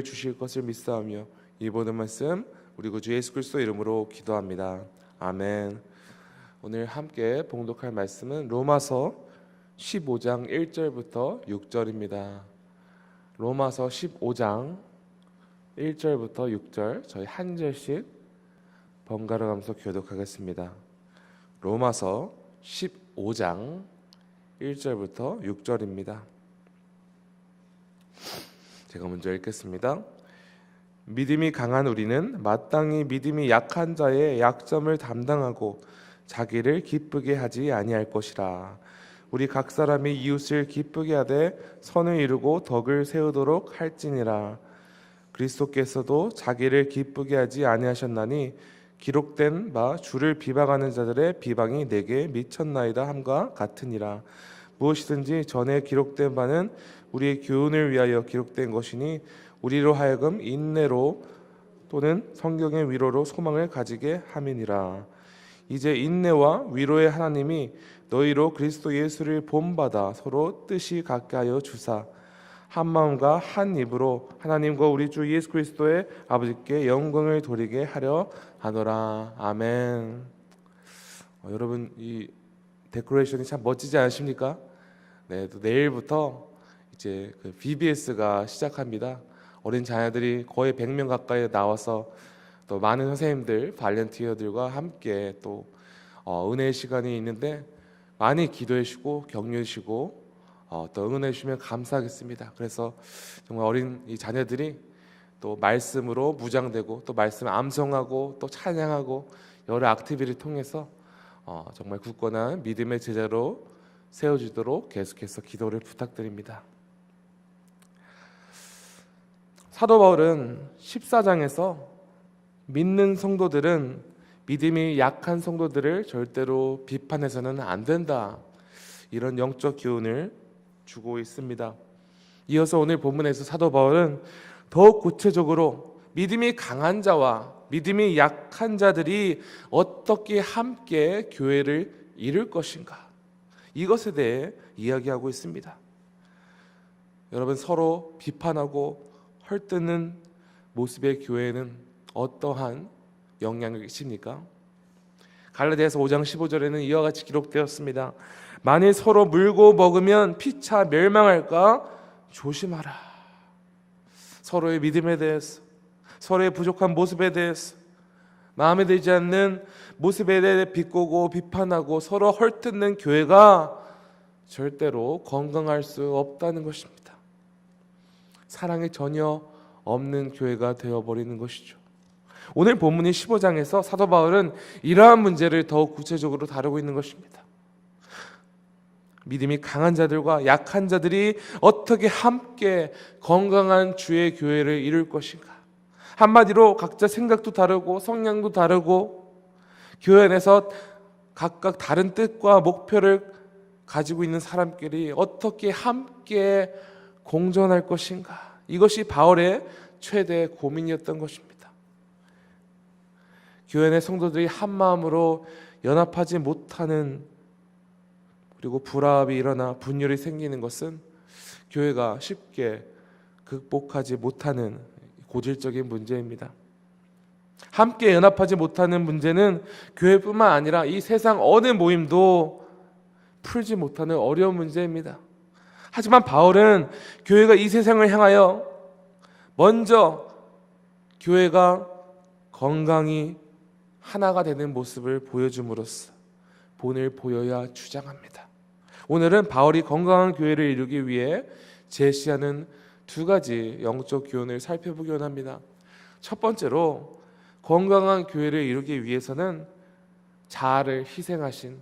주실 것을 믿사오며 이 모든 말씀 우리 구주 예수 그리스도 이름으로 기도합니다. 아멘. 오늘 함께 봉독할 말씀은 로마서 15장 1절부터 6절입니다. 로마서 15장 1절부터 6절 저희 한 절씩 번갈아 가면서 교독하겠습니다. 로마서 15장 1절부터 6절입니다. 제가 먼저 읽겠습니다. 믿음이 강한 우리는 마땅히 믿음이 약한 자의 약점을 담당하고 자기를 기쁘게 하지 아니할 것이라. 우리 각 사람이 이웃을 기쁘게 하되 선을 이루고 덕을 세우도록 할지니라. 그리스도께서도 자기를 기쁘게 하지 아니하셨나니 기록된 바 주를 비방하는 자들의 비방이 내게 미쳤나이다 함과 같으니라. 무엇이든지 전에 기록된 바는 우리의 교훈을 위하여 기록된 것이니 우리로 하여금 인내로 또는 성경의 위로로 소망을 가지게 함이니라. 이제 인내와 위로의 하나님이 너희로 그리스도 예수를 본받아 서로 뜻이 같게 하여 주사 한 마음과 한 입으로 하나님과 우리 주 예수 그리스도의 아버지께 영광을 돌리게 하려 하노라. 아멘. 여러분 이 데코레이션이 참 멋지지 않으십니까? 네, 또 내일부터 이제 그 VBS가 시작합니다. 어린 자녀들이 거의 100명 가까이 나와서 또 많은 선생님들, 발렌티어들과 함께 또 은혜의 시간이 있는데 많이 기도해 주시고 격려해 주시고 또 응원해 주시면 감사하겠습니다. 그래서 정말 어린 이 자녀들이 또 말씀으로 무장되고 또 말씀 암송하고 또 찬양하고 여러 액티비티를 통해서 정말 굳건한 믿음의 제자로 세워지도록 계속해서 기도를 부탁드립니다. 사도 바울은 14장에서 믿는 성도들은 믿음이 약한 성도들을 절대로 비판해서는 안 된다, 이런 영적 교훈을 주고 있습니다. 이어서 오늘 본문에서 사도 바울은 더욱 구체적으로 믿음이 강한 자와 믿음이 약한 자들이 어떻게 함께 교회를 이룰 것인가, 이것에 대해 이야기하고 있습니다. 여러분, 서로 비판하고 헐뜯는 모습의 교회는 어떠한 영향을 끼칩니까? 갈라디아서 5장 15절에는 이와 같이 기록되었습니다. 만일 서로 물고 먹으면 피차 멸망할까 조심하라. 서로의 믿음에 대해서, 서로의 부족한 모습에 대해서, 마음에 들지 않는 모습에 대해 비꼬고 비판하고 서로 헐뜯는 교회가 절대로 건강할 수 없다는 것입니다. 사랑이 전혀 없는 교회가 되어버리는 것이죠. 오늘 본문인 15장에서 사도 바울은 이러한 문제를 더욱 구체적으로 다루고 있는 것입니다. 믿음이 강한 자들과 약한 자들이 어떻게 함께 건강한 주의 교회를 이룰 것인가. 한마디로 각자 생각도 다르고 성향도 다르고 교회 안에서 각각 다른 뜻과 목표를 가지고 있는 사람끼리 어떻게 함께 공존할 것인가. 이것이 바울의 최대 고민이었던 것입니다. 교회 내 성도들이 한 마음으로 연합하지 못하는, 그리고 불화합이 일어나 분열이 생기는 것은 교회가 쉽게 극복하지 못하는 고질적인 문제입니다. 함께 연합하지 못하는 문제는 교회뿐만 아니라 이 세상 어느 모임도 풀지 못하는 어려운 문제입니다. 하지만 바울은 교회가 이 세상을 향하여 먼저 교회가 건강히 하나가 되는 모습을 보여줌으로써 본을 보여야 주장합니다. 오늘은 바울이 건강한 교회를 이루기 위해 제시하는 두 가지 영적 교훈을 살펴보기 원합니다. 첫 번째로, 건강한 교회를 이루기 위해서는 자아를 희생하신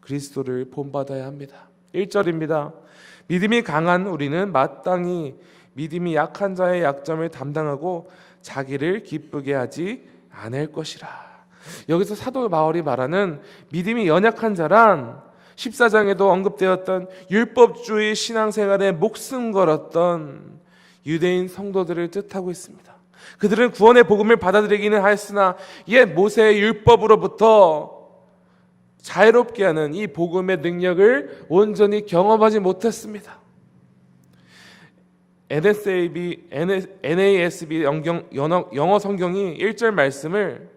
그리스도를 본받아야 합니다. 1절입니다. 믿음이 강한 우리는 마땅히 믿음이 약한 자의 약점을 담당하고 자기를 기쁘게 하지 않을 것이라. 여기서 사도 바울이 말하는 믿음이 연약한 자란 14장에도 언급되었던 율법주의 신앙생활에 목숨 걸었던 유대인 성도들을 뜻하고 있습니다. 그들은 구원의 복음을 받아들이기는 하였으나 옛 모세의 율법으로부터 자유롭게 하는 이 복음의 능력을 온전히 경험하지 못했습니다. NASB 영어 성경이 1절 말씀을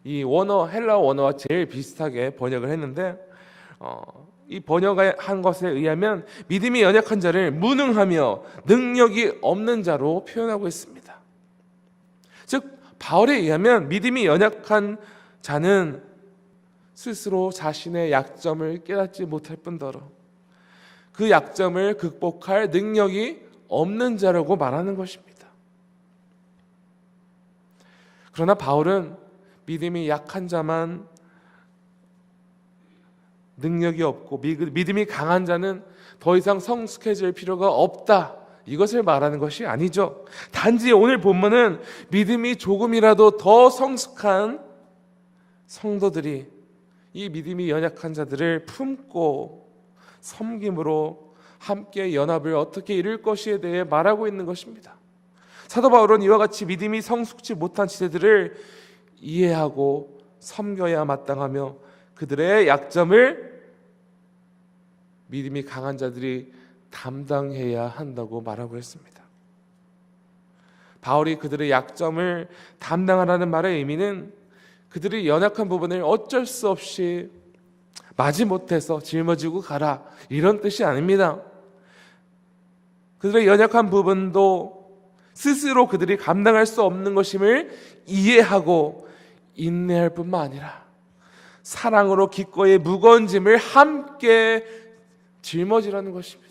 이 헬라어 원어와 제일 비슷하게 번역을 했는데, 이 번역한 것에 의하면 믿음이 연약한 자를 무능하며 능력이 없는 자로 표현하고 있습니다. 즉 바울에 의하면 믿음이 연약한 자는 스스로 자신의 약점을 깨닫지 못할 뿐더러 그 약점을 극복할 능력이 없는 자라고 말하는 것입니다. 그러나 바울은 믿음이 약한 자만 능력이 없고 믿음이 강한 자는 더 이상 성숙해질 필요가 없다, 이것을 말하는 것이 아니죠. 단지 오늘 본문은 믿음이 조금이라도 더 성숙한 성도들이 이 믿음이 연약한 자들을 품고 섬김으로 함께 연합을 어떻게 이룰 것에 대해 말하고 있는 것입니다. 사도 바울은 이와 같이 믿음이 성숙지 못한 지체들을 이해하고 섬겨야 마땅하며 그들의 약점을 믿음이 강한 자들이 담당해야 한다고 말하고 있습니다. 바울이 그들의 약점을 담당하라는 말의 의미는 그들이 연약한 부분을 어쩔 수 없이 마지못해서 짊어지고 가라, 이런 뜻이 아닙니다. 그들의 연약한 부분도 스스로 그들이 감당할 수 없는 것임을 이해하고 인내할 뿐만 아니라 사랑으로 기꺼이 무거운 짐을 함께 짊어지라는 것입니다.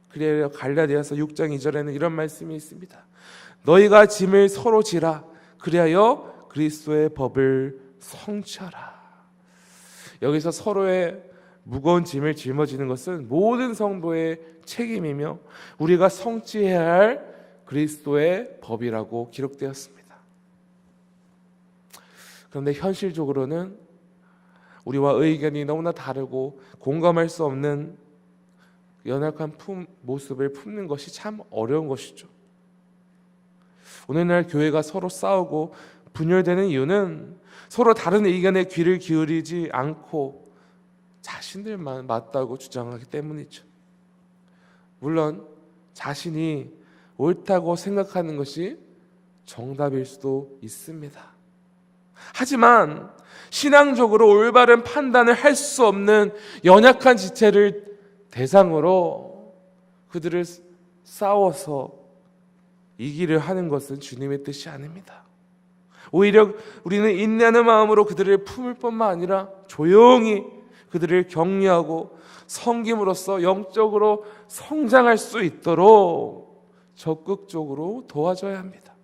그래야 갈라디아서 6장 2절에는 이런 말씀이 있습니다. 너희가 짐을 서로 지라, 그리하여 그리스도의 법을 성취하라. 여기서 서로의 무거운 짐을 짊어지는 것은 모든 성도의 책임이며 우리가 성취해야 할 그리스도의 법이라고 기록되었습니다. 그런데 현실적으로는 우리와 의견이 너무나 다르고 공감할 수 없는 연약한 모습을 품는 것이 참 어려운 것이죠. 오늘날 교회가 서로 싸우고 분열되는 이유는 서로 다른 의견에 귀를 기울이지 않고 자신들만 맞다고 주장하기 때문이죠. 물론 자신이 옳다고 생각하는 것이 정답일 수도 있습니다. 하지만 신앙적으로 올바른 판단을 할 수 없는 연약한 지체를 대상으로 그들을 싸워서 이기려 하는 것은 주님의 뜻이 아닙니다. 오히려 우리는 인내하는 마음으로 그들을 품을 뿐만 아니라 조용히 그들을 격려하고 섬김으로써 영적으로 성장할 수 있도록 적극적으로 도와줘야 합니다.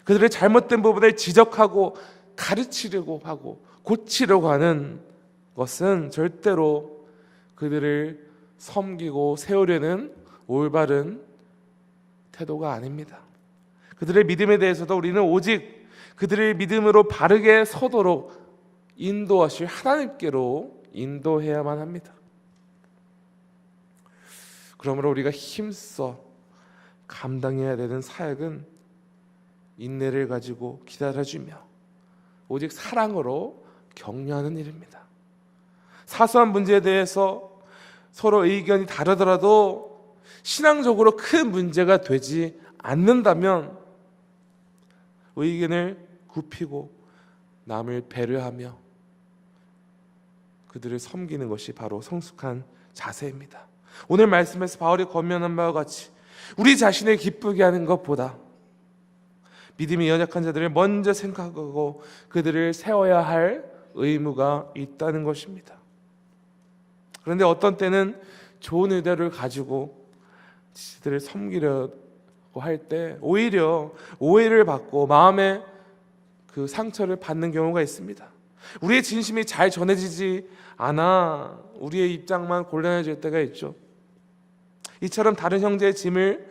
그들의 잘못된 부분을 지적하고 가르치려고 하고 고치려고 하는 것은 절대로 그들을 섬기고 세우려는 올바른 태도가 아닙니다. 그들의 믿음에 대해서도 우리는 오직 그들의 믿음으로 바르게 서도록 인도하실 하나님께로 인도해야만 합니다. 그러므로 우리가 힘써 감당해야 되는 사역은 인내를 가지고 기다려주며 오직 사랑으로 격려하는 일입니다. 사소한 문제에 대해서 서로 의견이 다르더라도 신앙적으로 큰 문제가 되지 않는다면 의견을 굽히고 남을 배려하며 그들을 섬기는 것이 바로 성숙한 자세입니다. 오늘 말씀에서 바울이 권면한 바와 같이 우리 자신을 기쁘게 하는 것보다 믿음이 연약한 자들을 먼저 생각하고 그들을 세워야 할 의무가 있다는 것입니다. 그런데 어떤 때는 좋은 의도를 가지고 지체들을 섬기려고 할 때 오히려 오해를 받고 마음에 그 상처를 받는 경우가 있습니다. 우리의 진심이 잘 전해지지 않아 우리의 입장만 곤란해질 때가 있죠. 이처럼 다른 형제의 짐을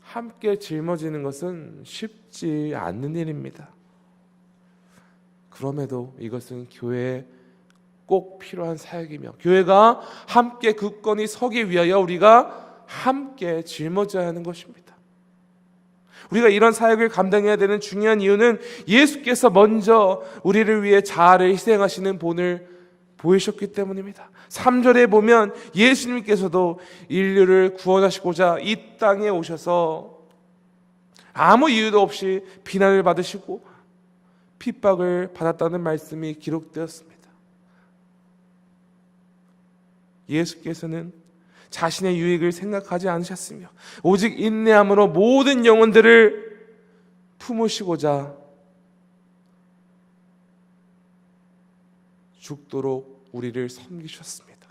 함께 짊어지는 것은 쉽지 않는 일입니다. 그럼에도 이것은 교회에 꼭 필요한 사역이며 교회가 함께 굳건히 서기 위하여 우리가 함께 짊어져야 하는 것입니다. 우리가 이런 사역을 감당해야 되는 중요한 이유는 예수께서 먼저 우리를 위해 자아를 희생하시는 본을 보이셨기 때문입니다. 3절에 보면 예수님께서도 인류를 구원하시고자 이 땅에 오셔서 아무 이유도 없이 비난을 받으시고 핍박을 받았다는 말씀이 기록되었습니다. 예수께서는 자신의 유익을 생각하지 않으셨으며 오직 인내함으로 모든 영혼들을 품으시고자 죽도록 우리를 섬기셨습니다.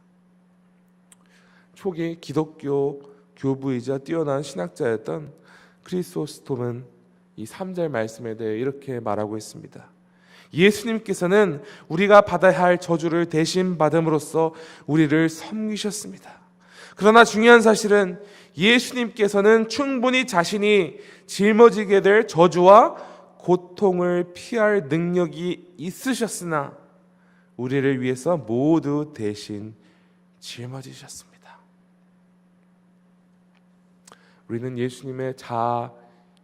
초기 기독교 교부이자 뛰어난 신학자였던 크리소스톰은 이 3절 말씀에 대해 이렇게 말하고 있습니다. 예수님께서는 우리가 받아야 할 저주를 대신 받음으로써 우리를 섬기셨습니다. 그러나 중요한 사실은 예수님께서는 충분히 자신이 짊어지게 될 저주와 고통을 피할 능력이 있으셨으나 우리를 위해서 모두 대신 짊어지셨습니다. 우리는 예수님의 자아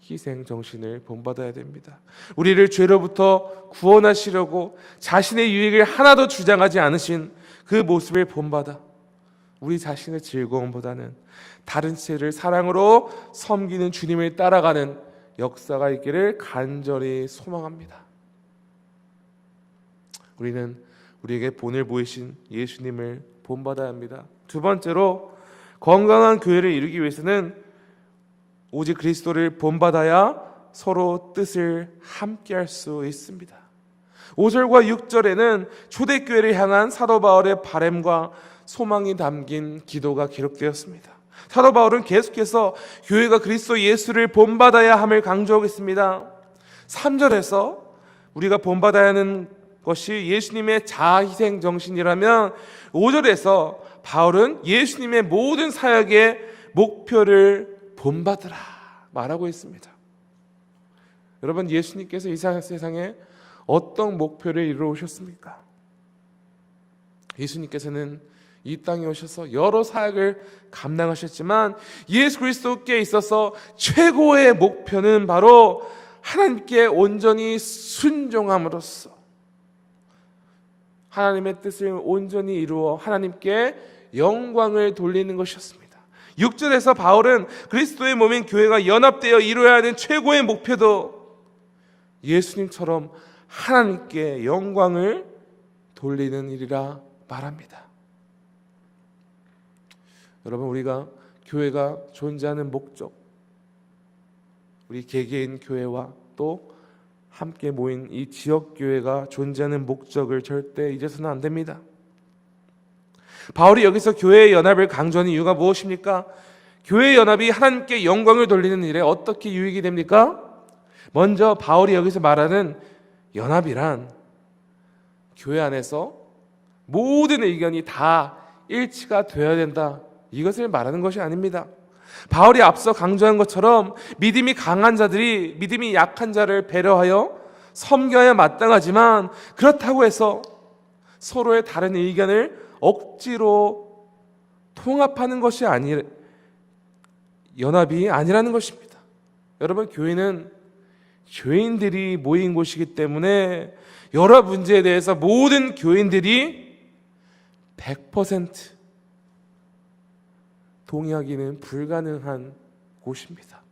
희생 정신을 본받아야 됩니다. 우리를 죄로부터 구원하시려고 자신의 유익을 하나도 주장하지 않으신 그 모습을 본받아 우리 자신의 즐거움보다는 다른 죄를 사랑으로 섬기는 주님을 따라가는 역사가 있기를 간절히 소망합니다. 우리는 우리에게 본을 보이신 예수님을 본받아야 합니다. 두 번째로 건강한 교회를 이루기 위해서는 오직 그리스도를 본받아야 서로 뜻을 함께할 수 있습니다. 5절과 6절에는 초대교회를 향한 사도 바울의 바람과 소망이 담긴 기도가 기록되었습니다. 사도 바울은 계속해서 교회가 그리스도 예수를 본받아야 함을 강조하고 있습니다. 3절에서 우리가 본받아야 하는 것이 예수님의 자아희생 정신이라면 5절에서 바울은 예수님의 모든 사역의 목표를 본받으라 말하고 있습니다. 여러분, 예수님께서 이 세상에 어떤 목표를 이루어 오셨습니까? 예수님께서는 이 땅에 오셔서 여러 사역을 감당하셨지만 예수 그리스도께 있어서 최고의 목표는 바로 하나님께 온전히 순종함으로써 하나님의 뜻을 온전히 이루어 하나님께 영광을 돌리는 것이었습니다. 6절에서 바울은 그리스도의 몸인 교회가 연합되어 이루어야 하는 최고의 목표도 예수님처럼 하나님께 영광을 돌리는 일이라 말합니다. 여러분, 우리가 교회가 존재하는 목적, 우리 개개인 교회와 또 함께 모인 이 지역교회가 존재하는 목적을 절대 잊어서는 안 됩니다. 바울이 여기서 교회의 연합을 강조하는 이유가 무엇입니까? 교회의 연합이 하나님께 영광을 돌리는 일에 어떻게 유익이 됩니까? 먼저 바울이 여기서 말하는 연합이란 교회 안에서 모든 의견이 다 일치가 되어야 된다, 이것을 말하는 것이 아닙니다. 바울이 앞서 강조한 것처럼 믿음이 강한 자들이 믿음이 약한 자를 배려하여 섬겨야 마땅하지만 그렇다고 해서 서로의 다른 의견을 억지로 통합하는 것이 연합이 아니라는 것입니다. 여러분, 교회는 교인들이 모인 곳이기 때문에 여러 문제에 대해서 모든 교인들이 100% 동의하기는 불가능한 곳입니다.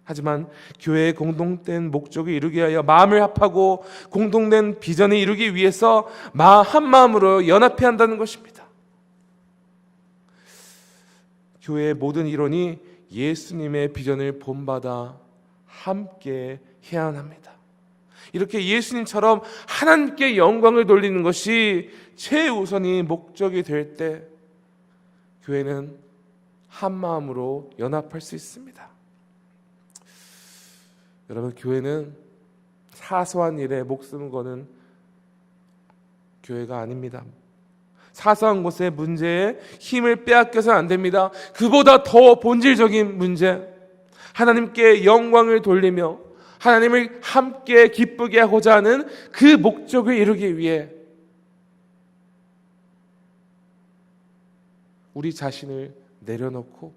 하지만 교회의 공동된 목적을 이루기 위하여 마음을 합하고 공동된 비전을 이루기 위해서 한 마음으로 연합해야 한다는 것입니다. 교회의 모든 일원이 예수님의 비전을 본받아 함께 해야 합니다. 이렇게 예수님처럼 하나님께 영광을 돌리는 것이 최우선이 목적이 될 때 교회는 한 마음으로 연합할 수 있습니다. 여러분, 교회는 사소한 일에 목숨 거는 교회가 아닙니다. 사소한 곳의 문제에 힘을 빼앗겨서 안 됩니다. 그보다 더 본질적인 문제, 하나님께 영광을 돌리며 하나님을 함께 기쁘게 하고자 하는 그 목적을 이루기 위해 우리 자신을 내려놓고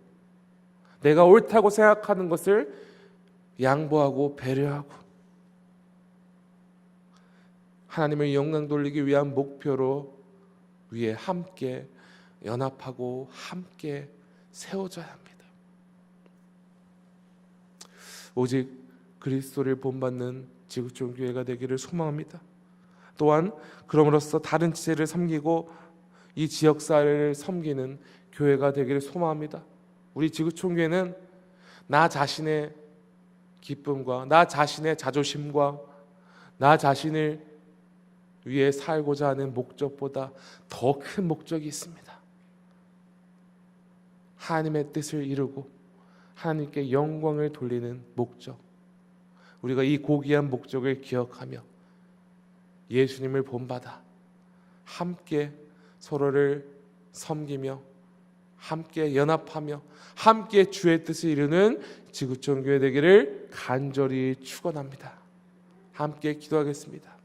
내가 옳다고 생각하는 것을 양보하고 배려하고 하나님의 영광 돌리기 위한 목표로 위에 함께 연합하고 함께 세워져야 합니다. 오직 그리스도를 본받는 지구촌 교회가 되기를 소망합니다. 또한 그럼으로써 다른 지체를 섬기고 이 지역사회를 섬기는 교회가 되기를 소망합니다. 우리 지구촌 교회는 나 자신의 기쁨과 나 자신의 자존심과 나 자신을 위해 살고자 하는 목적보다 더 큰 목적이 있습니다. 하나님의 뜻을 이루고 하나님께 영광을 돌리는 목적. 우리가 이 고귀한 목적을 기억하며 예수님을 본받아 함께 서로를 섬기며 함께 연합하며 함께 주의 뜻을 이루는 지구촌 교회 되기를 간절히 축원합니다. 함께 기도하겠습니다.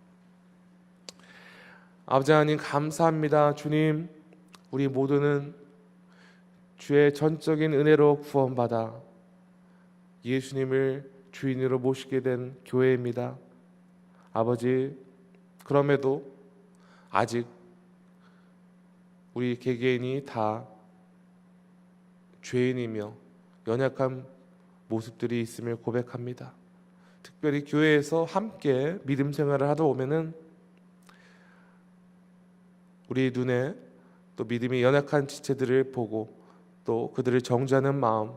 아버지 하나님 감사합니다. 주님, 우리 모두는 주의 전적인 은혜로 구원받아 예수님을 주인으로 모시게 된 교회입니다. 아버지, 그럼에도 아직 우리 개개인이 다 죄인이며 연약한 모습들이 있음을 고백합니다. 특별히 교회에서 함께 믿음 생활을 하다 보면은 우리 눈에 또 믿음이 연약한 지체들을 보고 또 그들을 정죄하는 마음,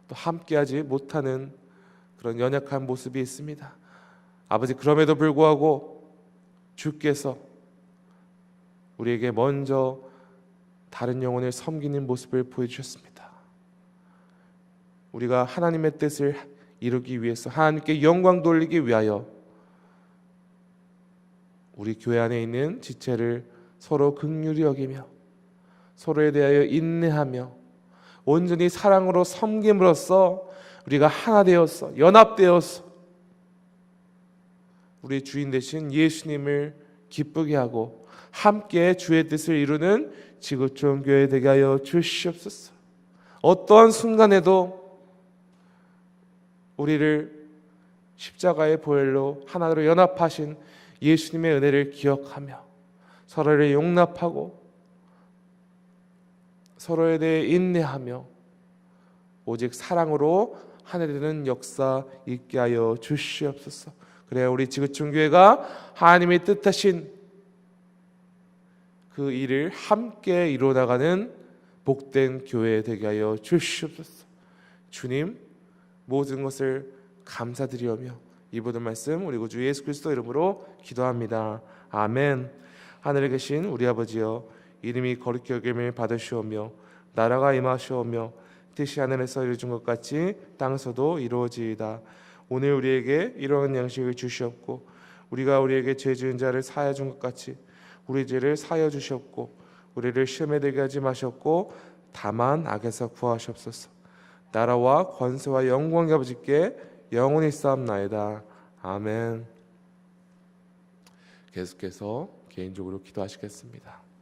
또 함께하지 못하는 그런 연약한 모습이 있습니다. 아버지, 그럼에도 불구하고 주께서 우리에게 먼저 다른 영혼을 섬기는 모습을 보여주셨습니다. 우리가 하나님의 뜻을 이루기 위해서 하나님께 영광 돌리기 위하여 우리 교회 안에 있는 지체를 서로 긍휼히 여기며 서로에 대하여 인내하며 온전히 사랑으로 섬김으로써 우리가 하나 되어서 연합되어서 우리 주인 되신 예수님을 기쁘게 하고 함께 주의 뜻을 이루는 지구촌 교회 되게 하여 주시옵소서. 어떠한 순간에도 우리를 십자가의 보혈로 하나로 연합하신 예수님의 은혜를 기억하며 서로를 용납하고 서로에 대해 인내하며 오직 사랑으로 하나 되는 역사 있게 하여 주시옵소서. 그래야 우리 지구촌 교회가 하나님의 뜻하신 그 일을 함께 이루어나가는 복된 교회 되게 하여 주시옵소서. 주님, 모든 것을 감사드리오며 이 모든 말씀 우리 구주 예수 그리스도 이름으로 기도합니다. 아멘. 하늘에 계신 우리 아버지여, 이름이 거룩히 여김을 받으시오며 나라가 임하시오며 뜻이 하늘에서 이루어진 것 같이 땅에서도 이루어지이다. 오늘 우리에게 일용할 양식을 주시옵고 우리가 우리에게 죄 지은 자를 사하여 준 것 같이 우리 죄를 사하여 주시옵고 우리를 시험에 들게 하지 마시옵고 다만 악에서 구하시옵소서. 나라와 권세와 영광이 아버지께 영원히 쌓옵나이다. 아멘. 계속해서 개인적으로 기도하시겠습니다.